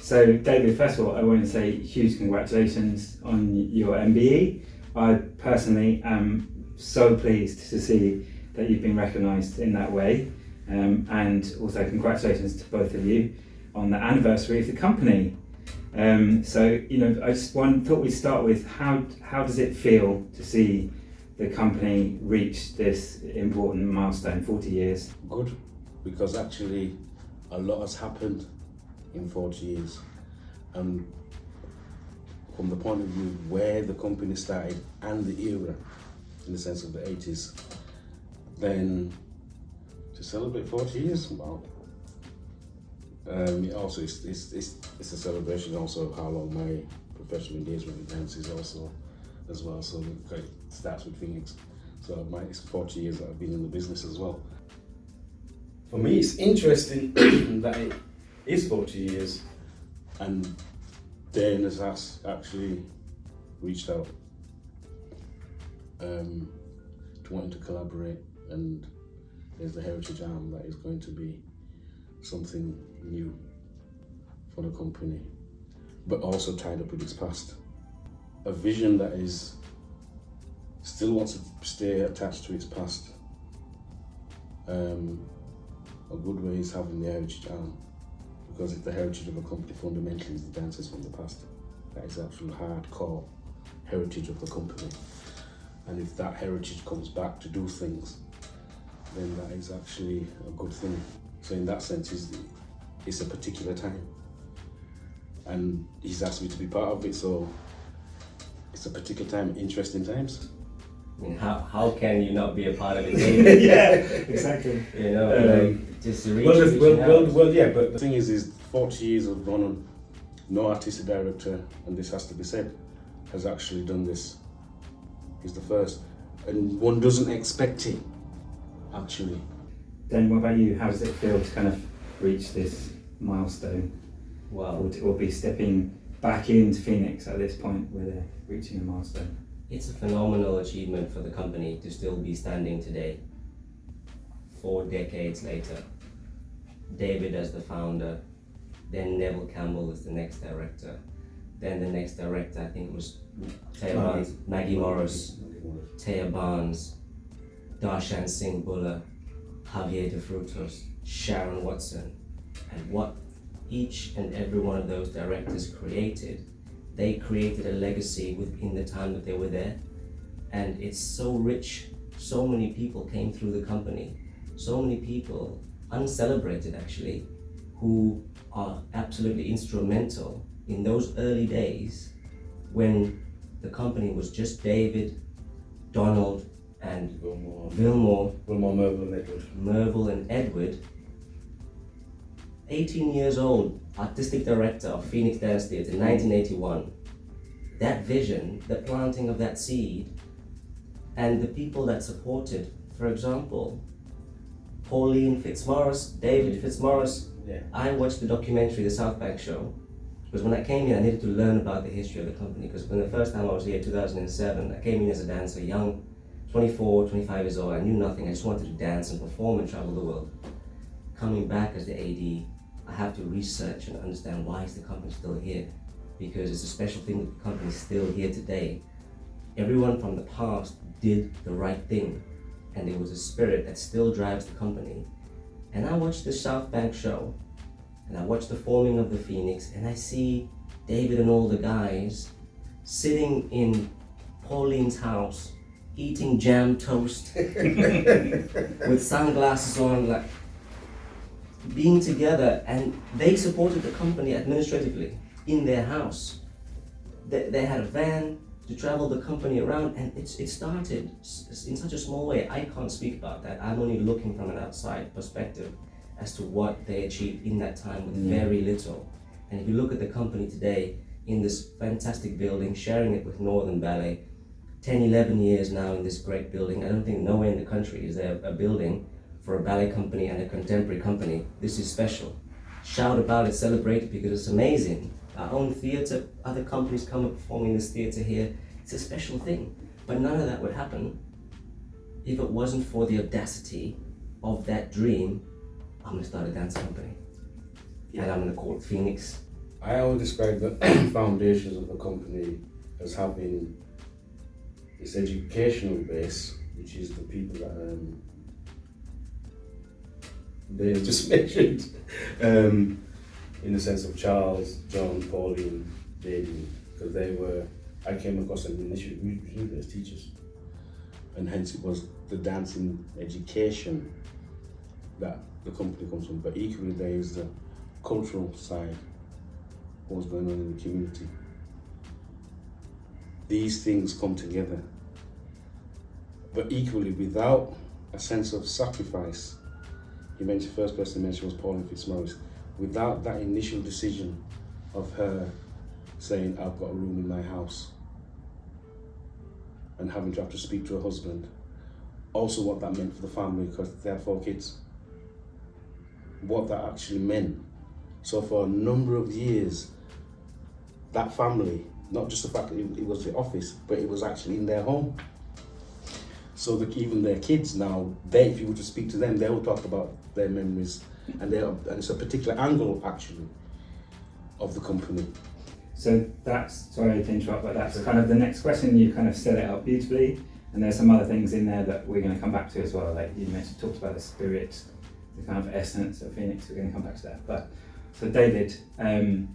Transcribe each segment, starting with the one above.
So David, first of all, I want to say huge congratulations on your MBE. I personally am so pleased to see that you've been recognised in that way, and also congratulations to both of you on the anniversary of the company. So I just thought we'd start with how does it feel to see the company reach this important milestone, 40 years? Good, because actually a lot has happened in 40 years, and from the point of view where the company started and the era, in the sense of the 80s, then to celebrate 40 years, well, also it's a celebration also of how long my professional engagement with dance is also as well. So it starts with Phoenix. So it's 40 years that I've been in the business as well. For me, it's interesting that it is 40 years. And Dan has actually reached out to wanting to collaborate, and there's the heritage arm that is going to be something new for the company, but also tied up with its past. A vision that is still wants to stay attached to its past. A good way is having the heritage arm, because if the heritage of a company fundamentally is the dances from the past, that is the actual hardcore heritage of the company. And if that heritage comes back to do things, then that is actually a good thing. So in that sense, it's a particular time, and he's asked me to be part of it, so it's a particular time, interesting times. I mean, how can you not be a part of it, David? Yeah, exactly. Just to reach out. Well, yeah, but the thing is 40 years of run on, no artistic director, and this has to be said, has actually done this. He's the first, and one doesn't expect it, actually. Then what about you? How does it feel to kind of reach this milestone? Wow. Or be stepping back into Phoenix at this point where they're reaching a milestone? It's a phenomenal achievement for the company to still be standing today, 4 decades later. David as the founder, then Neville Campbell as the next director, then the next director, I think it was Maggie Morris, Taya Barnes, Darshan Singh Buller, Javier De Frutos, Sharon Watson, and what each and every one of those directors created, they created a legacy within the time that they were there. And it's so rich, so many people came through the company, so many people, uncelebrated actually, who are absolutely instrumental in those early days when the company was just David, Donald, and Wilmore, Merville and Edward. 18 years old, artistic director of Phoenix Dance Theatre in 1981. That vision, the planting of that seed, and the people that supported, for example, Pauline Fitzmaurice, David Fitzmaurice. Yeah. I watched the documentary, The South Bank Show, because when I came in, I needed to learn about the history of the company, because when the first time I was here, 2007, I came in as a dancer, young, 24, 25 years old. I knew nothing. I just wanted to dance and perform and travel the world. Coming back as the AD, I have to research and understand why is the company still here, because it's a special thing that the company's still here today. Everyone from the past did the right thing, and there was a spirit that still drives the company. And I watched the South Bank Show, and I watched the forming of the Phoenix, and I see David and all the guys sitting in Pauline's house, eating jam toast with sunglasses on, like being together, and they supported the company administratively in their house. They had a van to travel the company around, and it started in such a small way. I can't speak about that. I'm only looking from an outside perspective as to what they achieved in that time with very little. And if you look at the company today in this fantastic building, sharing it with Northern Ballet, 10, 11 years now in this great building. I don't think nowhere in the country is there a building for a ballet company and a contemporary company. This is special. Shout about it, celebrate it, because it's amazing. Our own theatre, other companies come and perform in this theatre here. It's a special thing. But none of that would happen if it wasn't for the audacity of that dream. I'm gonna start a dance company. And I'm gonna call it Phoenix. I always describe the foundations of the company as having its educational base, which is the people that they just mentioned, in the sense of Charles, John, Pauline, David, because I came across them initially as teachers, and hence it was the dancing education that the company comes from. But equally, there is the cultural side, what's going on in the community. These things come together, but equally without a sense of sacrifice. You mentioned, first person mentioned was Pauline Fitzmaurice. Without that initial decision of her saying, I've got a room in my house, and having to have to speak to her husband, also what that meant for the family, because they had 4 kids, what that actually meant. So for a number of years, that family, not just the fact that it was the office, but it was actually in their home. So that even their kids now, if you were to speak to them, they will talk about their memories, and it's a particular angle actually of the company. So that's, sorry to interrupt, but that's kind of the next question. You kind of set it up beautifully, and there's some other things in there that we're going to come back to as well. Like you mentioned, talked about the spirit, the kind of essence of Phoenix. We're going to come back to that. But so David,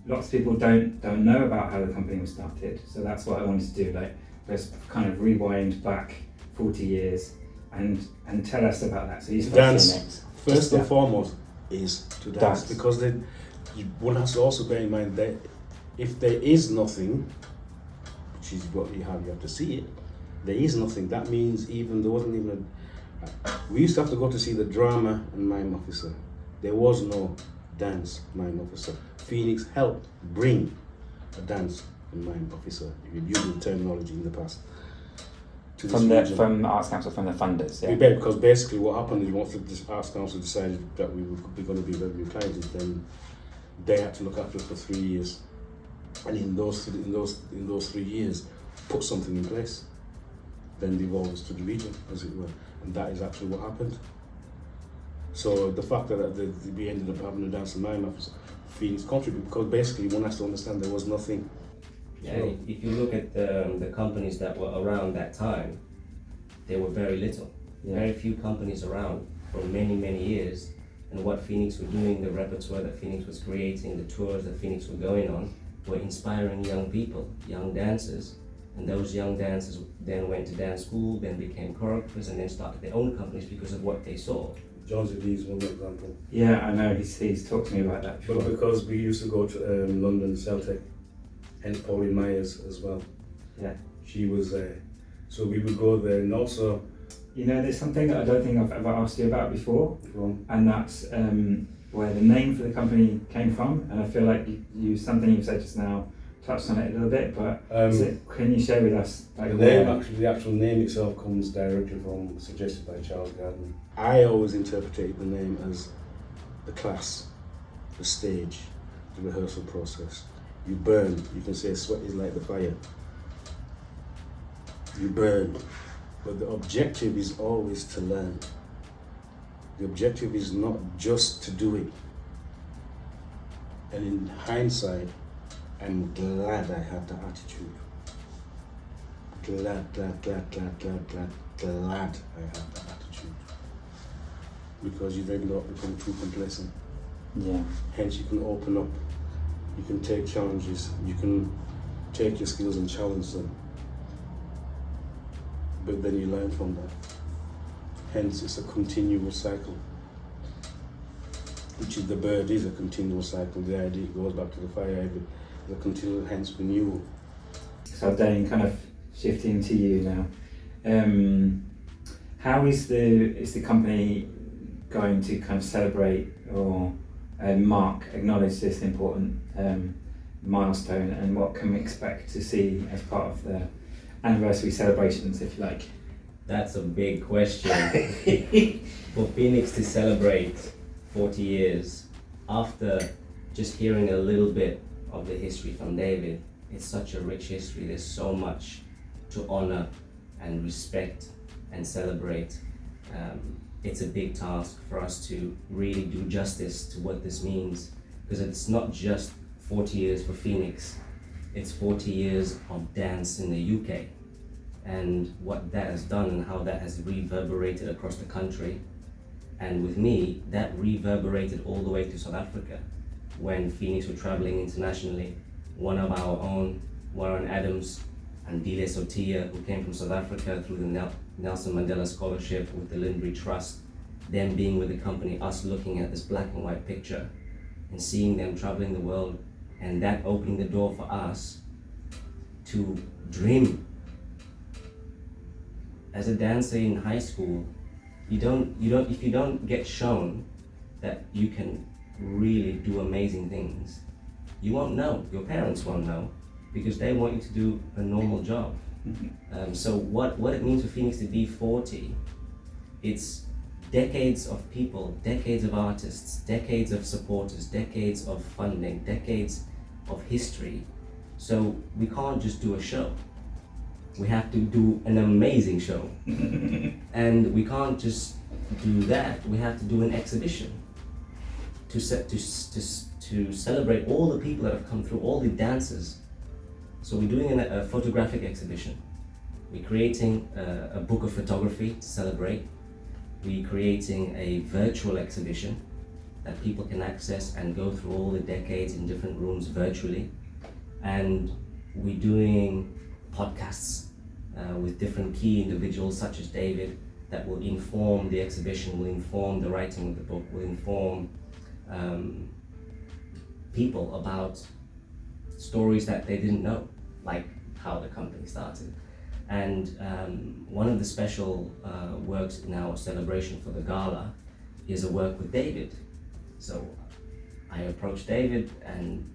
lots of people don't know about how the company was started. So that's what I wanted to do. Like let's kind of rewind back 40 years and tell us about that. So you started Phoenix. First and foremost is to dance. Because one has to also bear in mind that if there is nothing, which is what you have to see it, there is nothing. That means there wasn't even we used to have to go to see the drama and mime officer. There was no dance mime officer. Phoenix helped bring a dance and mime officer, if you're using the terminology in the past, to this from the Arts Council, from the funders, yeah. Because basically what happened is once the Arts Council decided that we were going to be revenue clients, then they had to look after us for 3 years, and in those 3 years, put something in place. Then devolve us to the region, as it were, and that is actually what happened. So the fact that we ended up having a dance and mime officer, Phoenix contributed, because basically one has to understand there was nothing. Yeah, if you look at the companies that were around that time, there were very little. Yeah. Very few companies around for many, many years. And what Phoenix were doing, the repertoire that Phoenix was creating, the tours that Phoenix were going on, were inspiring young people, young dancers. And those young dancers then went to dance school, then became choreographers, and then started their own companies because of what they saw. John Zedee is one example. Yeah, I know, he's talked to me about that before. But because we used to go to London Celtic, and Pauline Myers as well. Yeah. She was there. So we would go there, and also... You know, there's something that I don't think I've ever asked you about before, and that's where the name for the company came from, and I feel like something you've said just now touched on it a little bit, but can you share with us? Like, the actual name itself comes directly from, suggested by Charles Gardner. I always interpreted the name as the class, the stage, the rehearsal process. You burn, you can say sweat is like the fire. You burn, but the objective is always to learn. The objective is not just to do it. And in hindsight, I'm glad I had that attitude. Glad I had that attitude. Because you then don't become too complacent. Yeah. Hence you can open up, you can take challenges, you can take your skills and challenge them. But then you learn from that. Hence it's a continual cycle. Which is the bird is a continual cycle. The idea goes back to the fire, the continual, hence renewal. So Dane, kind of shifting to you now. How is the company going to kind of celebrate or acknowledge this important milestone, and what can we expect to see as part of the anniversary celebrations, if you like? That's a big question. For Phoenix to celebrate 40 years after just hearing a little bit of the history from David, it's such a rich history. There's so much to honor and respect and celebrate. It's a big task for us to really do justice to what this means, because it's not just 40 years for Phoenix, it's 40 years of dance in the UK. And what that has done and how that has reverberated across the country. And with me, that reverberated all the way to South Africa. When Phoenix were traveling internationally, one of our own, Warren Adams and Dile Sotia, who came from South Africa through the Nelson Mandela Scholarship with the Lindbury Trust, them being with the company, us looking at this black and white picture and seeing them traveling the world, and that opening the door for us to dream. As a dancer in high school, if you don't get shown that you can really do amazing things, you won't know. Your parents won't know because they want you to do a normal job. So what it means for Phoenix to be 40, it's decades of people, decades of artists, decades of supporters, decades of funding, decades of history. So we can't just do a show. We have to do an amazing show. And we can't just do that, we have to do an exhibition to celebrate all the people that have come through, all the dancers. So we're doing a photographic exhibition. We're creating a book of photography to celebrate. We're creating a virtual exhibition that people can access and go through all the decades in different rooms virtually. And we're doing podcasts with different key individuals such as David that will inform the exhibition, will inform the writing of the book, will inform people about stories that they didn't know, like how the company started. And one of the special works in our celebration for the gala is a work with David. So I approached David and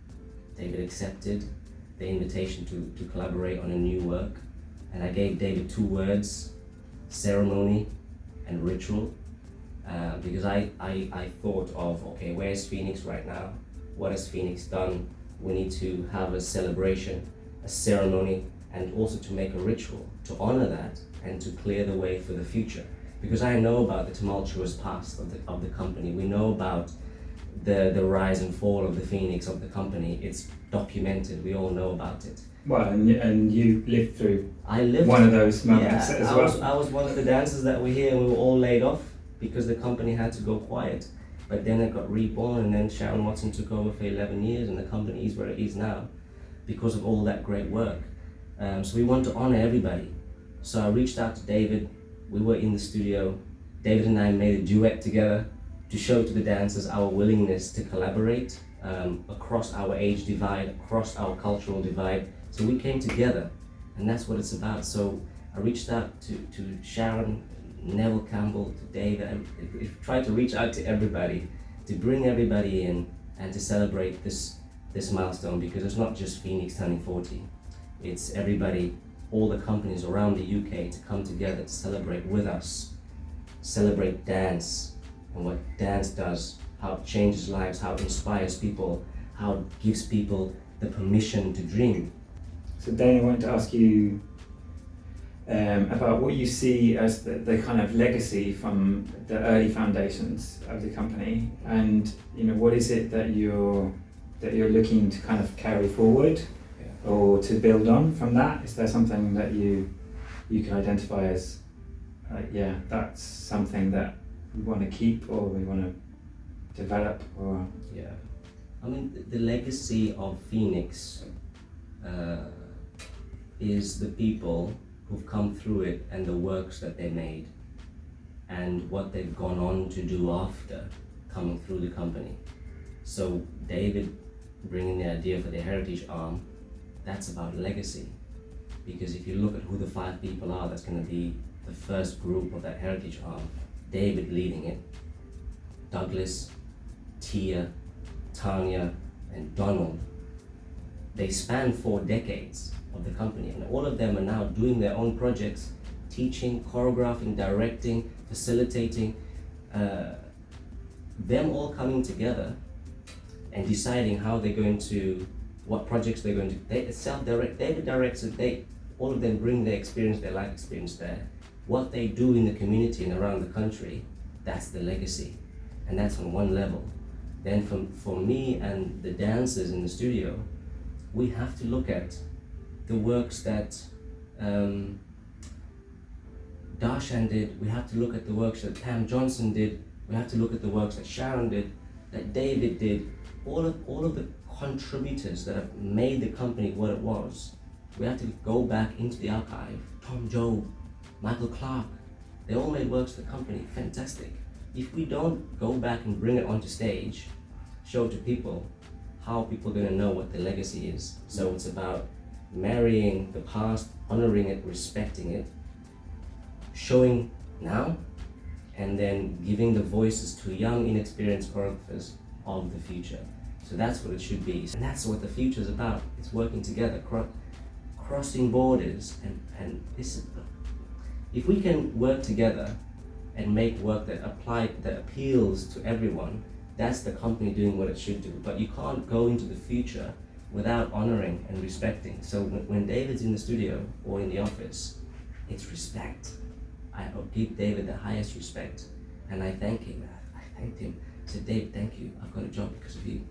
David accepted the invitation to collaborate on a new work. And I gave David 2 words, ceremony and ritual, because I thought of, okay, where's Phoenix right now? What has Phoenix done? We need to have a celebration, a ceremony, and also to make a ritual to honor that and to clear the way for the future. Because I know about the tumultuous past of the company. We know about the rise and fall of the Phoenix, of the company. It's documented, we all know about it. Well, and you lived through of those moments as well. I was one of the dancers that were here and we were all laid off because the company had to go quiet. But then it got reborn, and then Sharon Watson took over for 11 years and the company is where it is now because of all that great work. So we want to honor everybody. So I reached out to David. We were in the studio. David and I made a duet together to show to the dancers our willingness to collaborate across our age divide, across our cultural divide. So we came together, and that's what it's about. So I reached out to Sharon, Neville Campbell, to David, and tried to reach out to everybody, to bring everybody in and to celebrate this milestone, because it's not just Phoenix turning 40. It's everybody, all the companies around the UK to come together to celebrate with us, celebrate dance and what dance does, how it changes lives, how it inspires people, how it gives people the permission to dream. So Dana, I wanted to ask you about what you see as the kind of legacy from the early foundations of the company, and what is it that you're looking to kind of carry forward or to build on from that? Is there something that you can identify as that's something that we want to keep or we want to develop? Or I mean, the legacy of Phoenix is the people who've come through it and the works that they made and what they've gone on to do after coming through the company. So David bringing the idea for the heritage arm, that's about legacy. Because if you look at who the 5 people are that's going to be the first group of that heritage arm, David leading it, Douglas, Tia, Tanya, and Donald, they span 4 decades of the company, and all of them are now doing their own projects, teaching, choreographing, directing, facilitating, them all coming together and deciding how they're going to, what projects they're going to, they self-direct, David directs it, all of them bring their experience, their life experience there. What they do in the community and around the country, that's the legacy. And that's on one level. then for me and the dancers in the studio, we have to look at the works that Darshan did, we have to look at the works that Pam Johnson did, we have to look at the works that Sharon did, that David did, all of the contributors that have made the company what it was. We have to go back into the archive. Tom Job, Michael Clark, they all made works for the company, fantastic. If we don't go back and bring it onto stage, show it to people, how are people going to know what the legacy is? So it's about marrying the past, honoring it, respecting it, showing now, and then giving the voices to young, inexperienced choreographers of the future. So that's what it should be. And that's what the future is about. It's working together, crossing borders, and this. If we can work together and make work that appeals to everyone, that's the company doing what it should do. But you can't go into the future without honoring and respecting. So when David's in the studio or in the office, it's respect. I give David the highest respect, and I thank him. I thanked him. I said, Dave, thank you. I've got a job because of you.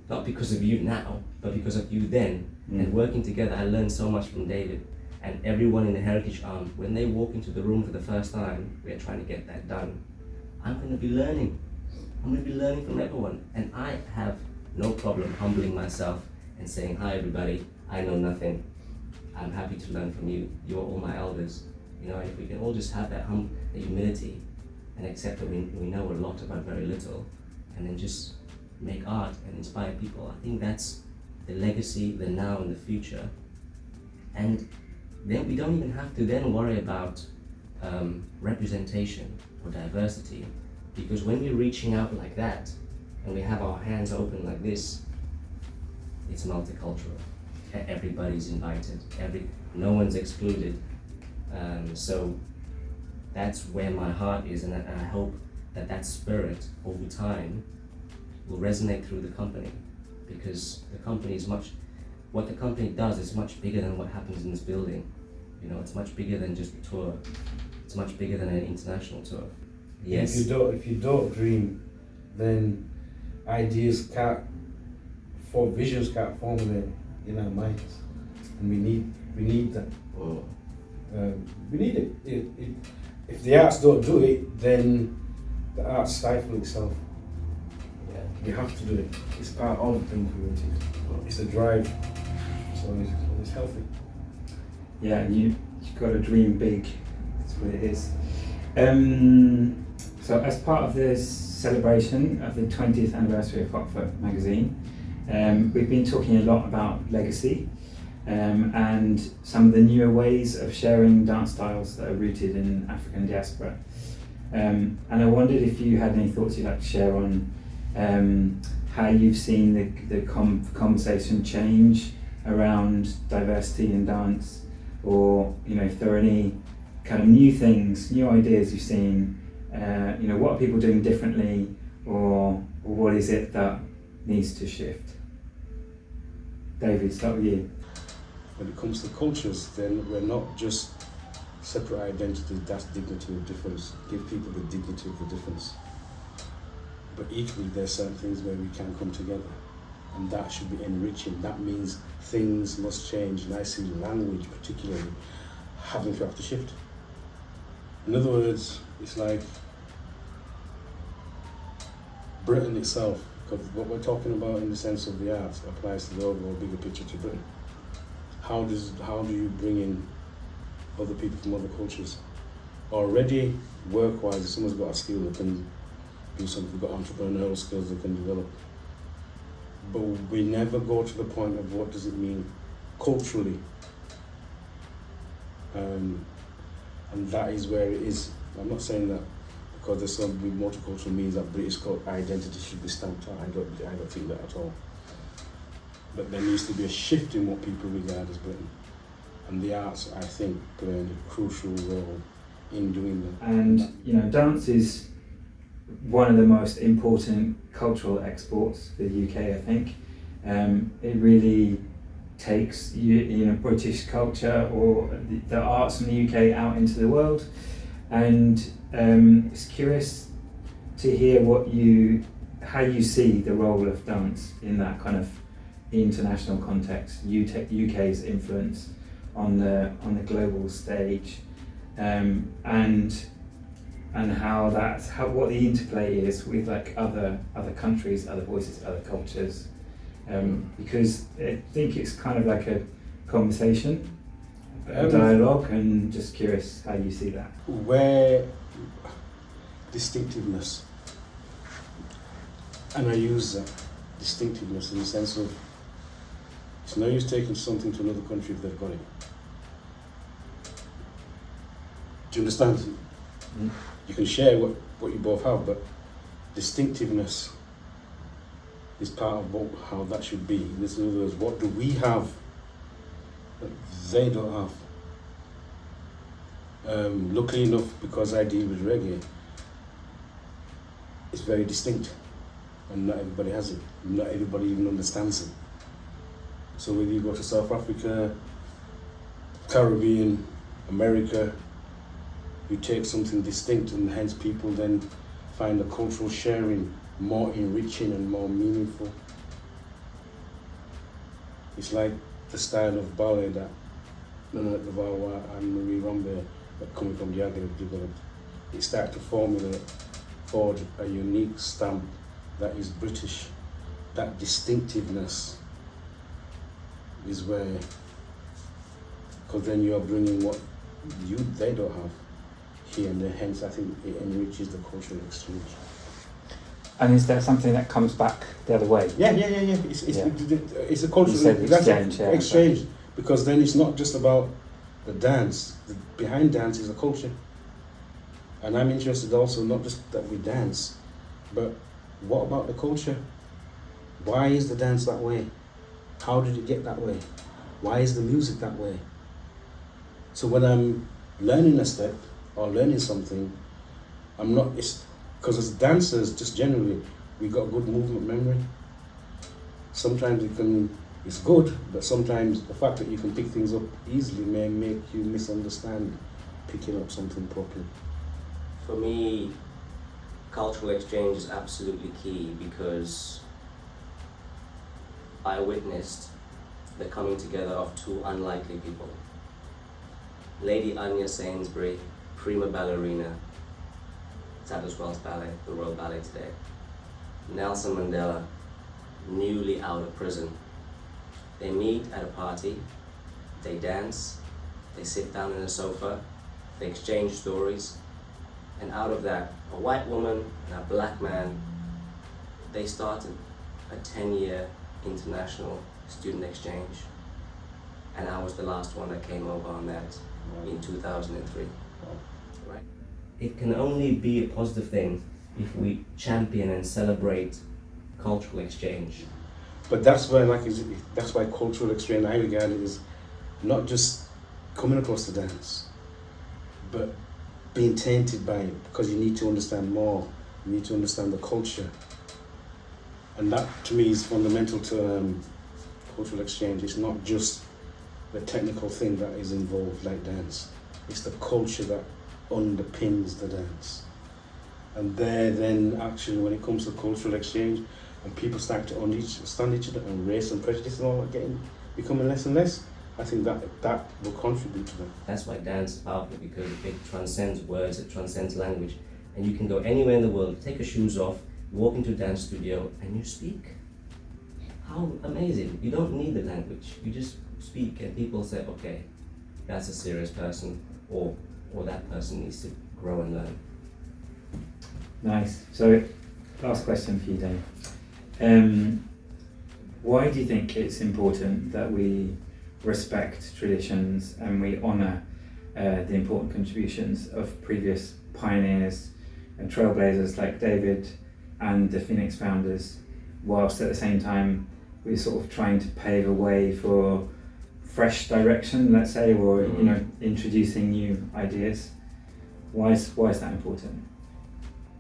Not because of you now, but because of you then. And working together, I learned so much from David. And everyone in the Heritage Arm, when they walk into the room for the first time, we are trying to get that done. I'm going to be learning. I'm going to be learning from everyone. And I have no problem humbling myself and saying, hi everybody, I know nothing. I'm happy to learn from you. You're all my elders. You know, and if we can all just have that humility and accept that we know a lot about very little, and then just make art and inspire people, I think that's the legacy, the now and the future. And then we don't even have to then worry about representation or diversity, because when we're reaching out like that and we have our hands open like this, it's multicultural. Everybody's invited. No one's excluded. So that's where my heart is, and I hope that spirit over time will resonate through the company, because the company is what the company does is much bigger than what happens in this building. You know, it's much bigger than just a tour. It's much bigger than an international tour. Yes. If you don't dream, then ideas visions can't form in our minds, and we need that. Oh. We need it. If the arts don't do it, then the arts stifle itself. Yeah. You have to do it. It's part of being creative. It's a drive. So it's healthy. Yeah, and you've got to dream big. That's what it is. So as part of this celebration of the 20th anniversary of Hotfoot magazine, we've been talking a lot about legacy and some of the newer ways of sharing dance styles that are rooted in African diaspora. And I wondered if you had any thoughts you'd like to share on how you've seen the conversation change around diversity in dance, or if there are any kind of new things, new ideas you've seen, what are people doing differently, or what is it that needs to shift? David, start with you. When it comes to cultures, then we're not just separate identities, that's dignity of difference. Give people the dignity of the difference. But equally, there's certain things where we can come together, and that should be enriching. That means things must change, and I see language particularly having to have to shift. In other words, it's like Britain itself, because what we're talking about in the sense of the arts applies to the overall bigger picture to Britain. How do you bring in other people from other cultures? Already, work-wise, if someone's got a skill that can do something, they've got entrepreneurial skills they can develop. But we never go to the point of what does it mean culturally. And that is where it is. I'm not saying that because there's some multicultural means that British identity should be stamped out. I don't think that at all. But there needs to be a shift in what people regard as Britain. And the arts, I think, play a crucial role in doing that. And dance is one of the most important cultural exports for the UK, I think. It really takes British culture or the arts from the UK out into the world, and it's curious to hear how you see the role of dance in that kind of international context, UK's influence on the global stage, and how what the interplay is with like other countries, other voices, other cultures, because I think it's kind of like a conversation, a dialogue, and just curious how you see that. Where distinctiveness, and I use distinctiveness in the sense of it's no use taking something to another country if they've got it. Do you understand? Mm. You can share what you both have, but distinctiveness is part of how that should be. In other words, what do we have that they don't have? Luckily enough, because I deal with reggae, it's very distinct, and not everybody has it. Not everybody even understands it. So whether you go to South Africa, Caribbean, America, you take something distinct, and hence people then find the cultural sharing more enriching and more meaningful. It's like the style of ballet that Nana Vawa and Marie Rombe, coming from Yaga, have developed. It started to forge a unique stamp that is British. That distinctiveness is where, because then you are bringing what they don't have here, and hence I think it enriches the cultural exchange. And is there something that comes back the other way? Yeah. It's a cultural exchange, because then it's not just about the dance. Behind dance is a culture, and I'm interested also not just that we dance, but what about the culture? Why is the dance that way? How did it get that way? Why is the music that way? So when I'm learning a step or learning something, I'm not, it's because as dancers, just generally, we got good movement memory. Sometimes it's good, but sometimes the fact that you can pick things up easily may make you misunderstand picking up something properly. For me, cultural exchange is absolutely key, because I witnessed the coming together of two unlikely people. Lady Anya Sainsbury, prima ballerina, Sadler's Wells Ballet, the Royal Ballet today. Nelson Mandela, newly out of prison. They meet at a party, they dance, they sit down on a sofa, they exchange stories, and out of that, a white woman and a black man, they started a 10-year international student exchange. And I was the last one that came over on that in 2003. Right. It can only be a positive thing if we champion and celebrate cultural exchange. But that's why, that's why cultural exchange, I regard it, is not just coming across the dance, but being tainted by it, because you need to understand more. You need to understand the culture, and that to me is fundamental to cultural exchange. It's not just the technical thing that is involved like dance. It's the culture that underpins the dance. And then actually when it comes to cultural exchange and people start to understand each other, and race and prejudice and all that becoming less and less, I think that will contribute to that. That's why dance is powerful, because it transcends words, it transcends language, and you can go anywhere in the world, take your shoes off, walk into a dance studio, and you speak. How amazing. You don't need the language, you just speak, and people say, okay, that's a serious person, or that person needs to grow and learn. Nice. So, last question for you, Dave. Why do you think it's important that we respect traditions and we honour the important contributions of previous pioneers and trailblazers like David and the Phoenix founders, whilst at the same time we're sort of trying to pave a way for fresh direction, let's say, or introducing new ideas? Why is that important?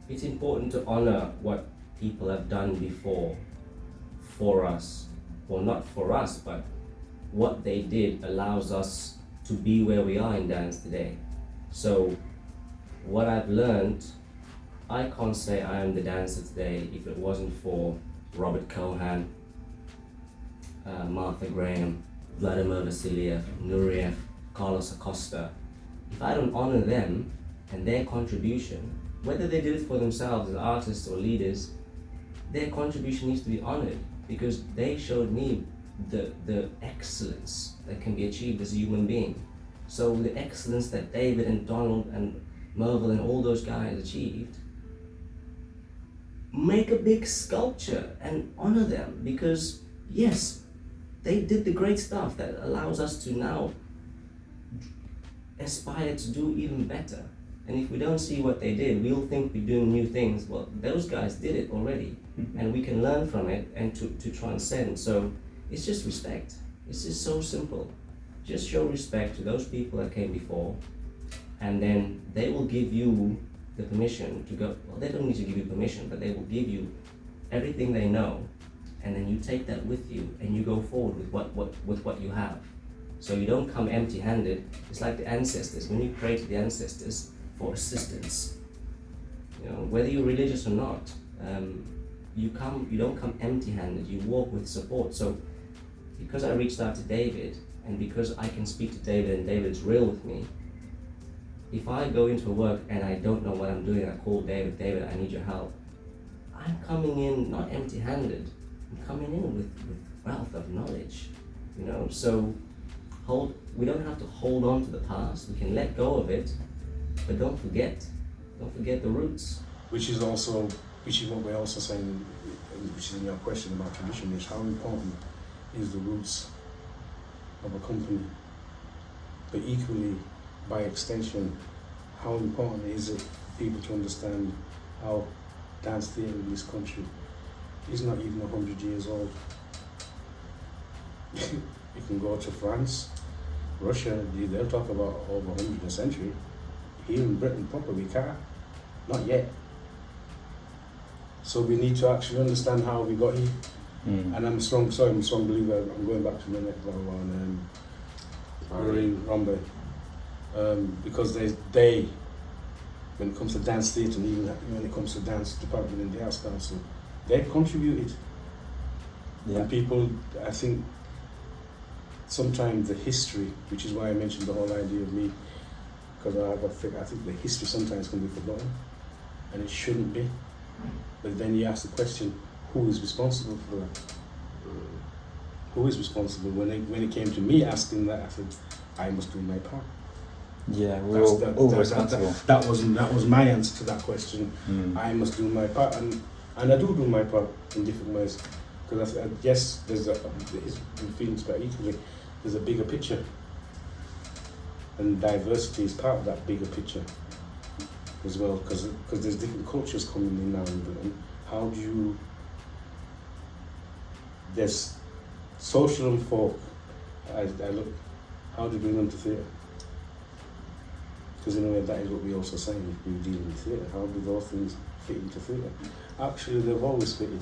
It's important to honor what people have done before for us, or not for us, but what they did allows us to be where we are in dance today. So what I've learned, I can't say I am the dancer today if it wasn't for Robert Cohan, Martha Graham, Vladimir Vasiliev, Nureyev, Carlos Acosta. If I don't honor them and their contribution, whether they did it for themselves as artists or leaders, their contribution needs to be honored because they showed me the excellence that can be achieved as a human being. So the excellence that David and Donald and Merville and all those guys achieved, make a big sculpture and honor them because yes, they did the great stuff that allows us to now aspire to do even better. And if we don't see what they did, we'll think we're doing new things. Well, those guys did it already, and we can learn from it and to transcend. So it's just respect. It's just so simple. Just show respect to those people that came before, and then they will give you the permission to go. Well, they don't need to give you permission, but they will give you everything they know, and then you take that with you and you go forward with what you have. So you don't come empty-handed. It's like the ancestors. When you pray to the ancestors for assistance, you know, whether you're religious or not, you don't come empty-handed. You walk with support. So because I reached out to David, and because I can speak to David and David's real with me, if I go into work and I don't know what I'm doing, I call David, I need your help. I'm coming in not empty-handed. I'm coming in with wealth of knowledge, you know. So we don't have to hold on to the past. We can let go of it, but don't forget the roots. Which is what we're also saying, which is in your question about tradition, is how important is the roots of a company, but equally, by extension, how important is it for people to understand how dance theatre in this country is not even 100 years old. You can go to France, Russia, they'll talk about over 100 a century. Here in Britain, probably can't, not yet. So we need to actually understand how we got here. And I'm a strong believer. I'm going back to the next one on Marine Rombe, because they, when it comes to dance theatre and even when it comes to dance department in the Arts Council, they've contributed. Yeah. And people, I think, sometimes the history, which is why I mentioned the whole idea of me, because I think the history sometimes can be forgotten, and it shouldn't be. But then you ask the question, who is responsible for that? Who is responsible? When it came to me asking that, I said, I must do my part. Yeah, we're all responsible. That was my answer to that question. I must do my part, and I do my part in different ways. Because yes, there's feelings, but equally there's a bigger picture, and diversity is part of that bigger picture as well. Because there's different cultures coming in now in Britain. How do you? There's social and folk. I look. How do you bring them to theatre? Because in a way, that is what we also saying. We deal with theatre. How do those things fit into theatre? Actually, they've always fitted.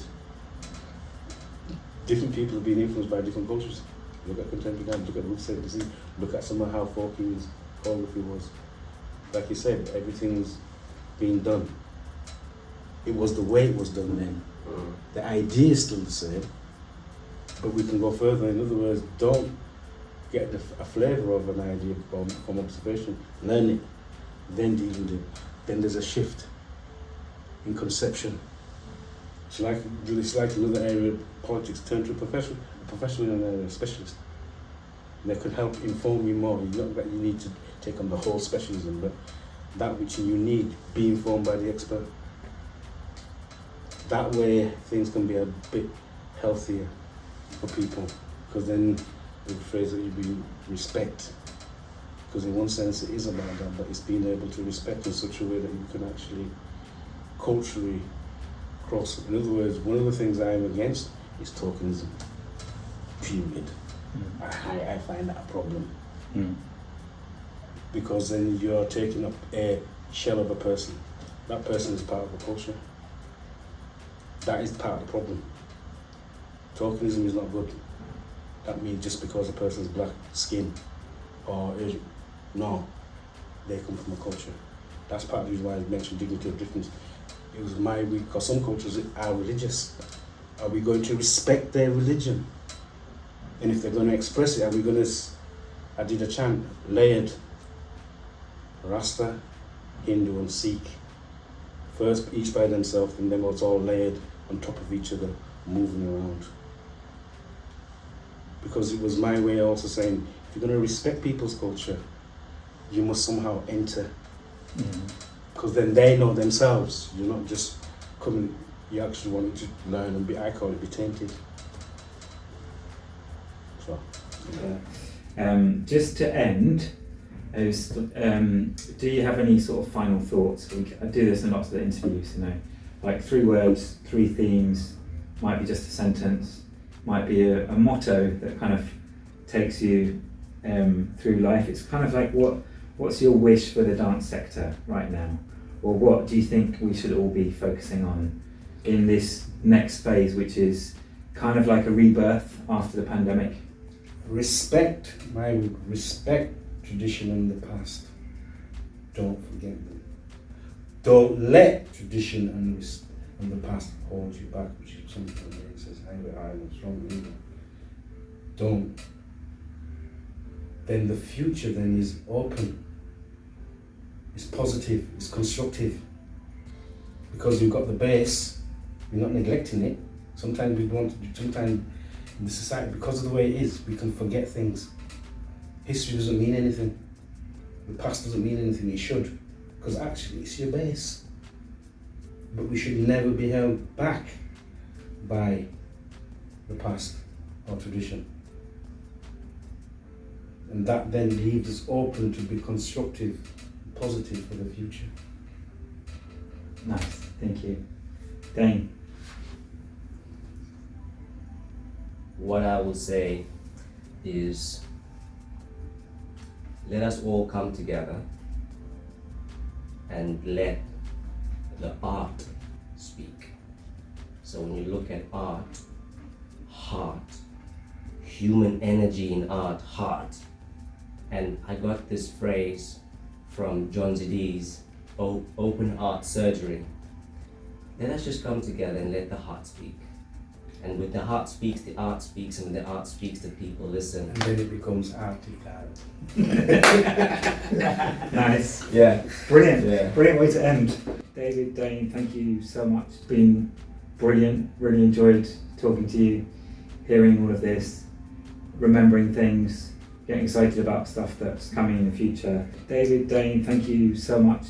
Different people have been influenced by different cultures. Look at contemporary dance, look at Ruth Saint, look at some of how folky's choreography was. Like you said, everything's been done. It was the way it was done then. The idea is still the same, but we can go further. In other words, don't get a flavour of an idea from observation, learn it, then deal with it. Then there's a shift in conception. It's like another area of politics, turn to a professional in an area, specialist. They could help inform you more. Not that you need to take on the whole specialism, but that which you need, be informed by the expert. That way things can be a bit healthier for people, because then the phrase that you be respect, because in one sense it is about that, but it's being able to respect in such a way that you can actually culturally cross. In other words, one of the things I'm against is tokenism, period. I find that a problem. Because then you're taking up a shell of a person. That person is part of the culture. That is part of the problem. Tokenism is not good. That means just because a person's black skin or Asian. No, they come from a culture. That's part of the reason why I mentioned dignity of difference. It was my week, because some cultures are religious. Are we going to respect their religion? And if they're going to express it, are we going to, I did a chant, layered, Rasta, Hindu and Sikh. First each by themselves, and then it's all layered on top of each other, moving around. Because it was my way also saying, if you're going to respect people's culture, you must somehow enter. Because then they know themselves. You're not just coming, you actually want to learn and be, I call it, be tainted. So, just to end, do you have any sort of final thoughts? I do this in lots of the interviews, you know, like 3 words, 3 themes, might be just a sentence, might be a motto that kind of takes you through life. It's kind of like, what's your wish for the dance sector right now? Or what do you think we should all be focusing on in this next phase, which is kind of like a rebirth after the pandemic? Respect tradition in the past. Don't forget them. Don't let tradition and the past hold you back, which is something that says, I was wrong either. Don't. Then the future then is open. It's positive, it's constructive. Because you've got the base, you're not neglecting it. Sometimes sometimes in the society, because of the way it is, we can forget things. History doesn't mean anything. The past doesn't mean anything, it should. Because actually it's your base. But we should never be held back by the past or tradition. And that then leaves us open to be constructive, positive for the future. Nice, thank you. Dane? What I will say is, let us all come together and let the art speak. So when you look at art, heart, human energy in art, heart. And I got this phrase from John Zidis, open heart surgery. Let us just come together and let the heart speak. And with the heart speaks, the art speaks, and when the art speaks, the people listen. And then it becomes article. Nice. Yeah. Brilliant. Yeah. Brilliant way to end. David, Dane, thank you so much. It's been brilliant. Really enjoyed talking to you, hearing all of this, remembering things, getting excited about stuff that's coming in the future. David, Dane, thank you so much.